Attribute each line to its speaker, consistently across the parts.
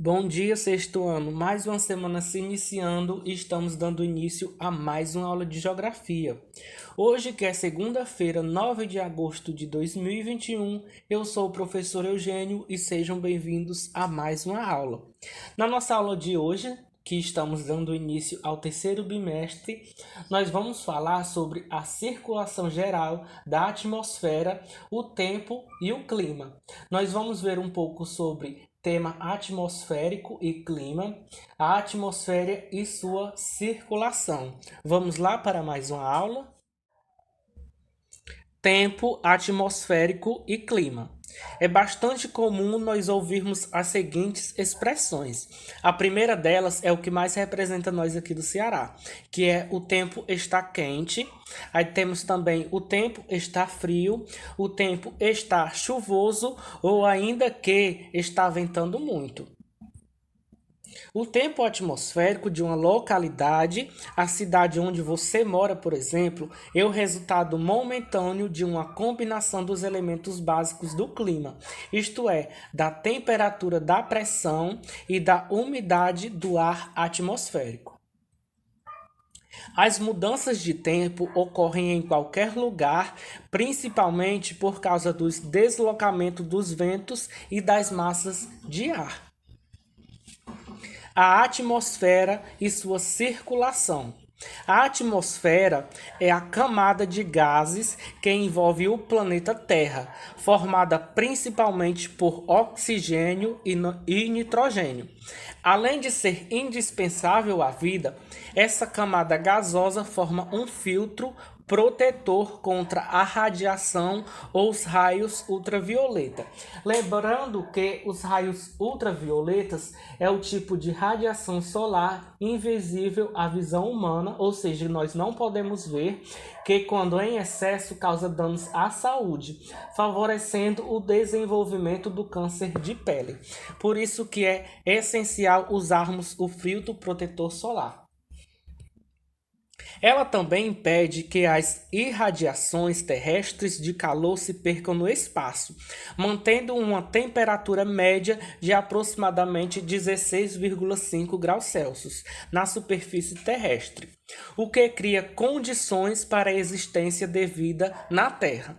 Speaker 1: Bom dia, sexto ano. Mais uma semana se iniciando e estamos dando início a mais uma aula de geografia. Hoje, que é segunda-feira, 9 de agosto de 2021, eu sou o professor Eugênio e sejam bem-vindos a mais uma aula. Na nossa aula de hoje, que estamos dando início ao terceiro bimestre, nós vamos falar sobre a circulação geral da atmosfera, o tempo e o clima. Nós vamos ver um pouco sobre tema atmosférico e clima, a atmosfera e sua circulação. Vamos lá para mais uma aula? Tempo atmosférico e clima. É bastante comum nós ouvirmos as seguintes expressões. A primeira delas é o que mais representa nós aqui do Ceará, que é o tempo está quente. Aí temos também o tempo está frio, o tempo está chuvoso ou ainda que está ventando muito. O tempo atmosférico de uma localidade, a cidade onde você mora, por exemplo, é o resultado momentâneo de uma combinação dos elementos básicos do clima, isto é, da temperatura da pressão e da umidade do ar atmosférico. As mudanças de tempo ocorrem em qualquer lugar, principalmente por causa dos deslocamentos dos ventos e das massas de ar. A atmosfera e sua circulação. A atmosfera é a camada de gases que envolve o planeta Terra, formada principalmente por oxigênio e nitrogênio. Além de ser indispensável à vida, essa camada gasosa forma um filtro protetor contra a radiação ou os raios ultravioleta. Lembrando que os raios ultravioletas é o tipo de radiação solar invisível à visão humana, ou seja, nós não podemos ver, que quando em excesso causa danos à saúde, favorecendo o desenvolvimento do câncer de pele. Por isso que é essencial usarmos o filtro protetor solar. Ela também impede que as irradiações terrestres de calor se percam no espaço, mantendo uma temperatura média de aproximadamente 16,5 graus Celsius na superfície terrestre, o que cria condições para a existência de vida na Terra.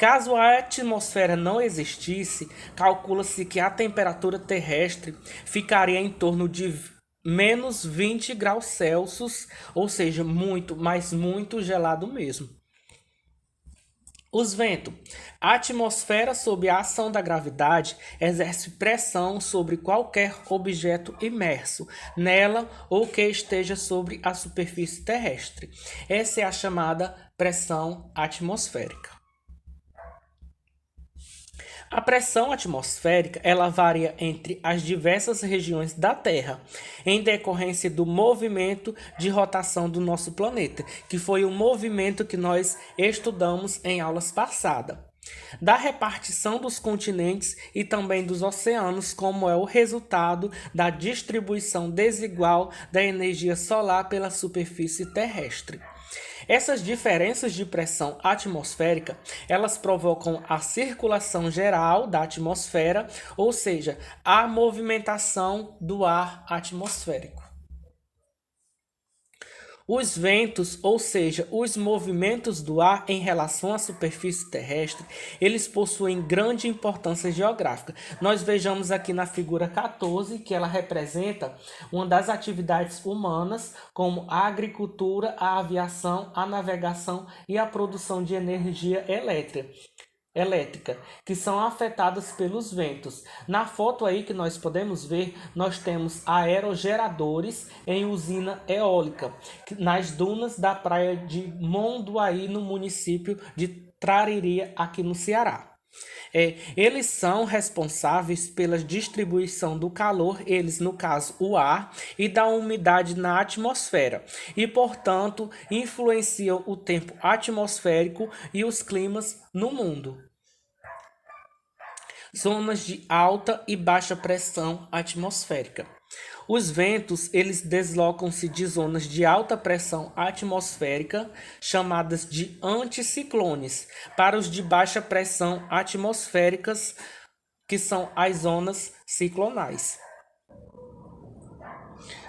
Speaker 1: Caso a atmosfera não existisse, calcula-se que a temperatura terrestre ficaria em torno de menos 20 graus Celsius, ou seja, muito, mas muito gelado mesmo. Os ventos. A atmosfera, sob a ação da gravidade, exerce pressão sobre qualquer objeto imerso nela ou que esteja sobre a superfície terrestre. Essa é a chamada pressão atmosférica. A pressão atmosférica ela varia entre as diversas regiões da Terra, em decorrência do movimento de rotação do nosso planeta, que foi o movimento que nós estudamos em aulas passadas. Da repartição dos continentes e também dos oceanos, como é o resultado da distribuição desigual da energia solar pela superfície terrestre. Essas diferenças de pressão atmosférica, elas provocam a circulação geral da atmosfera, ou seja, a movimentação do ar atmosférico. Os ventos, ou seja, os movimentos do ar em relação à superfície terrestre, eles possuem grande importância geográfica. Nós vejamos aqui na figura 14 que ela representa uma das atividades humanas, como a agricultura, a aviação, a navegação e a produção de energia elétrica, que são afetadas pelos ventos. Na foto aí que nós podemos ver, nós temos aerogeradores em usina eólica, nas dunas da praia de Monduaí, no município de Trariria, aqui no Ceará. Eles são responsáveis pela distribuição do calor, eles no caso o ar, e da umidade na atmosfera, e portanto influenciam o tempo atmosférico e os climas no mundo. Zonas de alta e baixa pressão atmosférica. Os ventos, eles deslocam-se de zonas de alta pressão atmosférica, chamadas de anticiclones, para os de baixa pressão atmosféricas, que são as zonas ciclonais.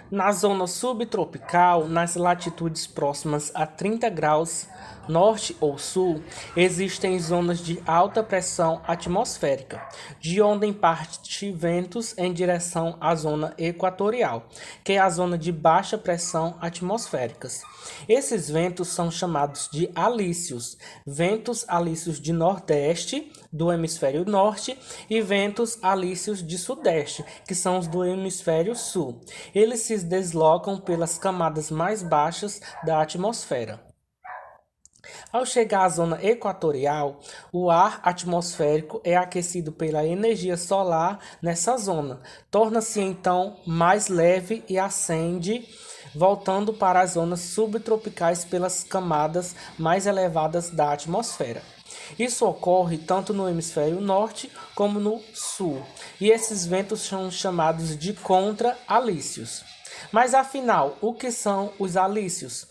Speaker 1: Na zona subtropical, nas latitudes próximas a 30 graus norte ou sul, existem zonas de alta pressão atmosférica, de onde parte ventos em direção à zona equatorial, que é a zona de baixa pressão atmosféricas. Esses ventos são chamados de alísios, ventos alísios de nordeste, do hemisfério norte, e ventos alísios de sudeste, que são os do hemisfério sul. Eles se deslocam pelas camadas mais baixas da atmosfera. Ao chegar à zona equatorial, o ar atmosférico é aquecido pela energia solar nessa zona. Torna-se então mais leve e ascende, voltando para as zonas subtropicais pelas camadas mais elevadas da atmosfera. Isso ocorre tanto no hemisfério norte como no sul, e esses ventos são chamados de contra-alísios. Mas afinal, o que são os alísios?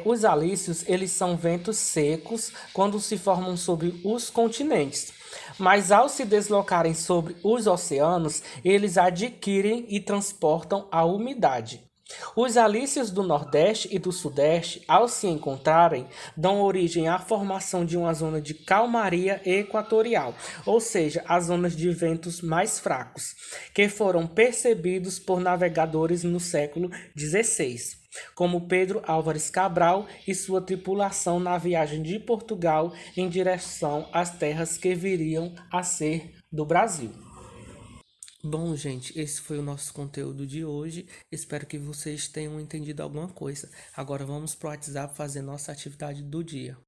Speaker 1: Os alísios, eles são ventos secos quando se formam sobre os continentes. Mas ao se deslocarem sobre os oceanos, eles adquirem e transportam a umidade. Os alísios do Nordeste e do Sudeste, ao se encontrarem, dão origem à formação de uma zona de calmaria equatorial, ou seja, as zonas de ventos mais fracos, que foram percebidos por navegadores no século XVI, como Pedro Álvares Cabral e sua tripulação na viagem de Portugal em direção às terras que viriam a ser do Brasil. Bom, gente, esse foi o nosso conteúdo de hoje. Espero que vocês tenham entendido alguma coisa. Agora vamos pro WhatsApp fazer nossa atividade do dia.